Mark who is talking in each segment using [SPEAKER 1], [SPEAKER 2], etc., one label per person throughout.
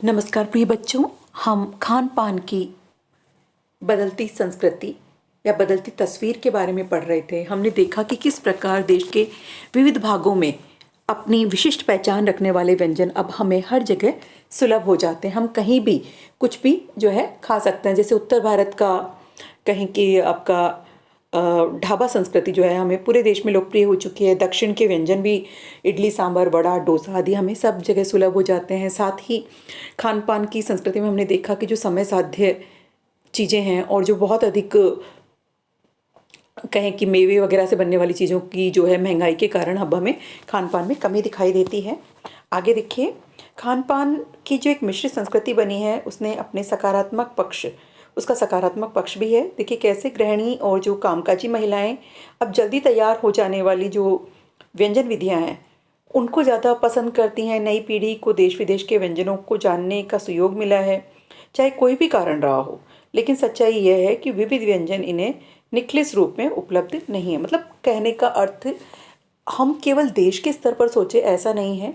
[SPEAKER 1] नमस्कार प्रिय बच्चों। हम खान पान की बदलती संस्कृति या बदलती तस्वीर के बारे में पढ़ रहे थे। हमने देखा कि किस प्रकार देश के विविध भागों में अपनी विशिष्ट पहचान रखने वाले व्यंजन अब हमें हर जगह सुलभ हो जाते हैं। हम कहीं भी कुछ भी जो है खा सकते हैं। जैसे उत्तर भारत का कहीं कि आपका ढाबा संस्कृति जो है हमें पूरे देश में लोकप्रिय हो चुकी है। दक्षिण के व्यंजन भी इडली सांभर वड़ा डोसा आदि हमें सब जगह सुलभ हो जाते हैं। साथ ही खान पान की संस्कृति में हमने देखा कि जो समय साध्य चीज़ें हैं और जो बहुत अधिक कहें कि मेवे वगैरह से बनने वाली चीज़ों की जो है महंगाई के कारण अब हमें खान पान में कमी दिखाई देती है। आगे देखिए, खान पान की जो एक मिश्रित संस्कृति बनी है उसने अपने सकारात्मक पक्ष उसका सकारात्मक पक्ष भी है। देखिए कैसे गृहिणी और जो कामकाजी महिलाएं अब जल्दी तैयार हो जाने वाली जो व्यंजन विधियां हैं उनको ज़्यादा पसंद करती हैं। नई पीढ़ी को देश विदेश के व्यंजनों को जानने का सुयोग मिला है, चाहे कोई भी कारण रहा हो। लेकिन सच्चाई यह है कि विविध व्यंजन इन्हें निखिल रूप में उपलब्ध नहीं है। मतलब कहने का अर्थ, हम केवल देश के स्तर पर सोचे ऐसा नहीं है,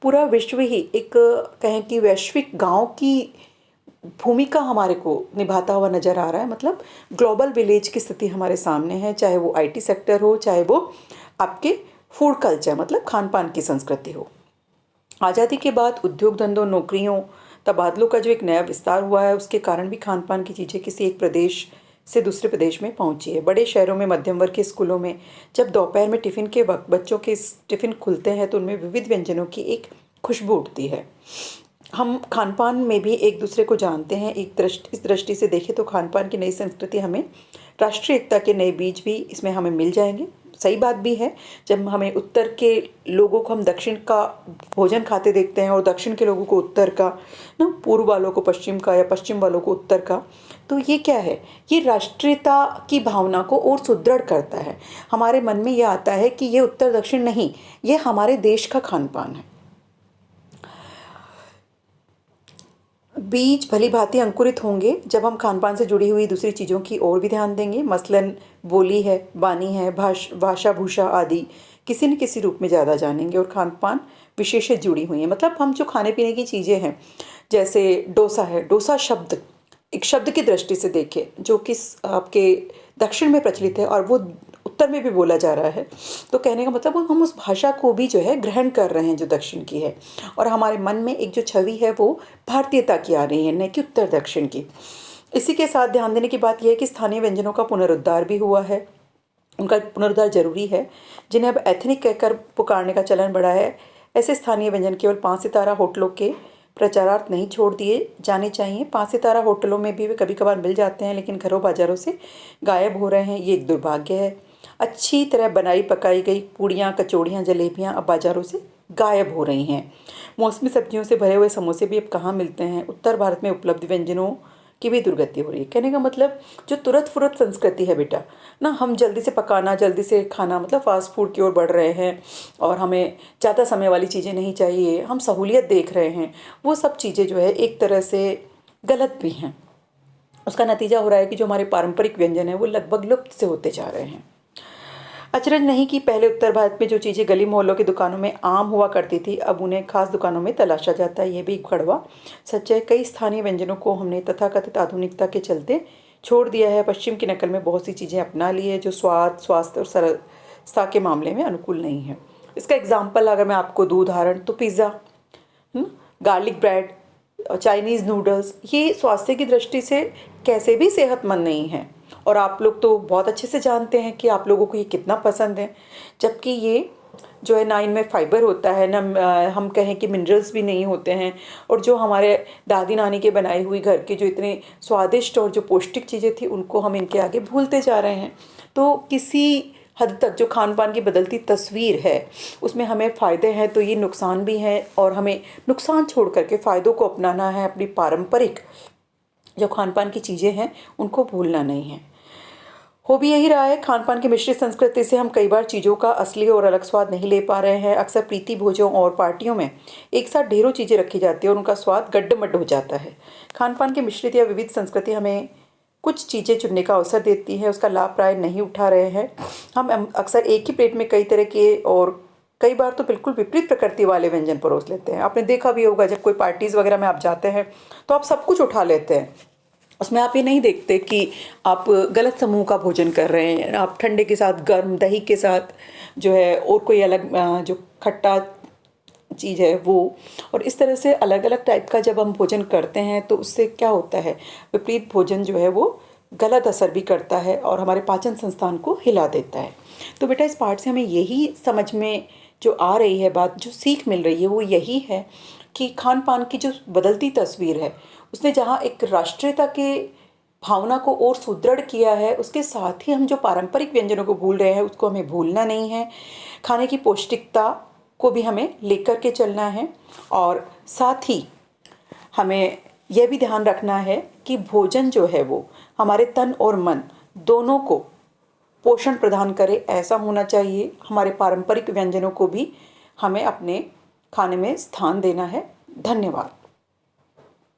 [SPEAKER 1] पूरा विश्व ही एक कहें कि वैश्विक गांव की भूमिका हमारे को निभाता हुआ नजर आ रहा है। मतलब ग्लोबल विलेज की स्थिति हमारे सामने है, चाहे वो आईटी सेक्टर हो, चाहे वो आपके फूड कल्चर मतलब खान पान की संस्कृति हो। आज़ादी के बाद उद्योग धंधों नौकरियों तबादलों का जो एक नया विस्तार हुआ है उसके कारण भी खान पान की चीज़ें किसी एक प्रदेश से दूसरे प्रदेश में पहुंची है। बड़े शहरों में मध्यम वर्ग के स्कूलों में जब दोपहर में टिफ़िन के वक्त बच्चों के टिफ़िन खुलते हैं तो उनमें विविध व्यंजनों की एक खुशबू उठती है। हम खान पान में भी एक दूसरे को जानते हैं। इस दृष्टि से देखें तो खान पान की नई संस्कृति हमें राष्ट्रीय एकता के नए बीज भी इसमें हमें मिल जाएंगे। सही बात भी है, जब हमें उत्तर के लोगों को हम दक्षिण का भोजन खाते देखते हैं और दक्षिण के लोगों को उत्तर का, ना पूर्व वालों को पश्चिम का या पश्चिम वालों को उत्तर का, तो ये क्या है, ये राष्ट्रीयता की भावना को और सुदृढ़ करता है। हमारे मन में ये आता है कि ये उत्तर दक्षिण नहीं, ये हमारे देश का खान पान है। बीज भली भांति अंकुरित होंगे जब हम खान पान से जुड़ी हुई दूसरी चीज़ों की ओर भी ध्यान देंगे। मसलन बोली है, बानी है, भाषा भूषा आदि किसी न किसी रूप में ज़्यादा जानेंगे और खान पान विशेष से जुड़ी हुई हैं। मतलब हम जो खाने पीने की चीज़ें हैं, जैसे डोसा है, डोसा शब्द एक शब्द की दृष्टि से देखें जो कि आपके दक्षिण में प्रचलित है और वो उत्तर में भी बोला जा रहा है, तो कहने का मतलब हम उस भाषा को भी जो है ग्रहण कर रहे हैं जो दक्षिण की है, और हमारे मन में एक जो छवि है वो भारतीयता की आ रही है, न कि उत्तर दक्षिण की। इसी के साथ ध्यान देने की बात यह है कि स्थानीय व्यंजनों का पुनरुद्धार भी हुआ है। उनका पुनरुद्धार जरूरी है, जिन्हें अब एथनिक कहकर पुकारने का चलन बढ़ा है। ऐसे स्थानीय व्यंजन केवल 5 सितारा होटलों के प्रचारार्थ नहीं छोड़ दिए जाने चाहिए। 5 सितारा होटलों में भी वे कभी कभार मिल जाते हैं, लेकिन घरों बाजारों से गायब हो रहे हैं। ये एक दुर्भाग्य है। अच्छी तरह बनाई पकाई गई पूड़ियाँ, कचौड़ियाँ, जलेबियाँ अब बाजारों से गायब हो रही हैं। मौसमी सब्जियों से भरे हुए समोसे भी अब कहाँ मिलते हैं। उत्तर भारत में उपलब्ध व्यंजनों की भी दुर्गति हो रही है। कहने का मतलब जो तुरंत फुरत संस्कृति है बेटा, ना हम जल्दी से पकाना, जल्दी से खाना, मतलब फास्ट फूड की ओर बढ़ रहे हैं और हमें ज़्यादा समय वाली चीज़ें नहीं चाहिए, हम सहूलियत देख रहे हैं। वो सब चीज़ें जो है एक तरह से गलत भी हैं। उसका नतीजा हो रहा है कि जो हमारे पारंपरिक व्यंजन है वो लगभग लुप्त से होते जा रहे हैं। अचरज नहीं कि पहले उत्तर भारत में जो चीज़ें गली मोहल्लों की दुकानों में आम हुआ करती थी अब उन्हें खास दुकानों में तलाशा जाता है। ये भी कड़वा सच है। कई स्थानीय व्यंजनों को हमने तथाकथित आधुनिकता के चलते छोड़ दिया है। पश्चिम की नकल में बहुत सी चीज़ें अपना ली है जो स्वाद, स्वास्थ्य और सरलता के मामले में अनुकूल नहीं है। इसका एग्जाम्पल अगर मैं आपको दूँ उदाहरण, तो pizza, garlic bread, Chinese noodles, ये स्वास्थ्य की दृष्टि से कैसे भी सेहतमंद नहीं है। और आप लोग तो बहुत अच्छे से जानते हैं कि आप लोगों को ये कितना पसंद है, जबकि ये जो है ना इनमें फाइबर होता है, ना हम कहें कि मिनरल्स भी नहीं होते हैं। और जो हमारे दादी नानी के बनाई हुई घर के जो इतने स्वादिष्ट और जो पौष्टिक चीज़ें थी उनको हम इनके आगे भूलते जा रहे हैं। तो किसी हद तक जो खान पान की बदलती तस्वीर है उसमें हमें फ़ायदे हैं तो ये नुकसान भी हैं, और हमें नुकसान छोड़ करके फ़ायदों को अपनाना है। अपनी पारंपरिक जो खान पान की चीज़ें हैं उनको भूलना नहीं है। हो भी यही रहा है। खान पान की मिश्रित संस्कृति से हम कई बार चीज़ों का असली और अलग स्वाद नहीं ले पा रहे हैं। अक्सर प्रीति भोजों और पार्टियों में एक साथ ढेरों चीज़ें रखी जाती है और उनका स्वाद गड्ढ-मड्ढ हो जाता है। खान पान की मिश्रित या विविध संस्कृति हमें कुछ चीज़ें चुनने का अवसर देती है, उसका लाभ प्राय नहीं उठा रहे हैं। हम अक्सर एक ही प्लेट में कई तरह के और कई बार तो बिल्कुल विपरीत प्रकृति वाले व्यंजन परोस लेते हैं। आपने देखा भी होगा, जब कोई पार्टीज़ वगैरह में आप जाते हैं तो आप सब कुछ उठा लेते हैं। उसमें आप ये नहीं देखते कि आप गलत समूह का भोजन कर रहे हैं। आप ठंडे के साथ गर्म दही के साथ जो है और कोई अलग जो खट्टा चीज़ है वो, और इस तरह से अलग अलग टाइप का जब हम भोजन करते हैं तो उससे क्या होता है, विपरीत भोजन जो है वो गलत असर भी करता है और हमारे पाचन संस्थान को हिला देता है। तो बेटा इस पाठ से हमें यही समझ में जो आ रही है बात, जो सीख मिल रही है वो यही है कि खान पान की जो बदलती तस्वीर है उसने जहाँ एक राष्ट्रीयता के भावना को और सुदृढ़ किया है, उसके साथ ही हम जो पारंपरिक व्यंजनों को भूल रहे हैं उसको हमें भूलना नहीं है। खाने की पौष्टिकता को भी हमें लेकर के चलना है, और साथ ही हमें यह भी ध्यान रखना है कि भोजन जो है वो हमारे तन और मन दोनों को पोषण प्रदान करे, ऐसा होना चाहिए। हमारे पारंपरिक व्यंजनों को भी हमें अपने खाने में स्थान देना है। धन्यवाद।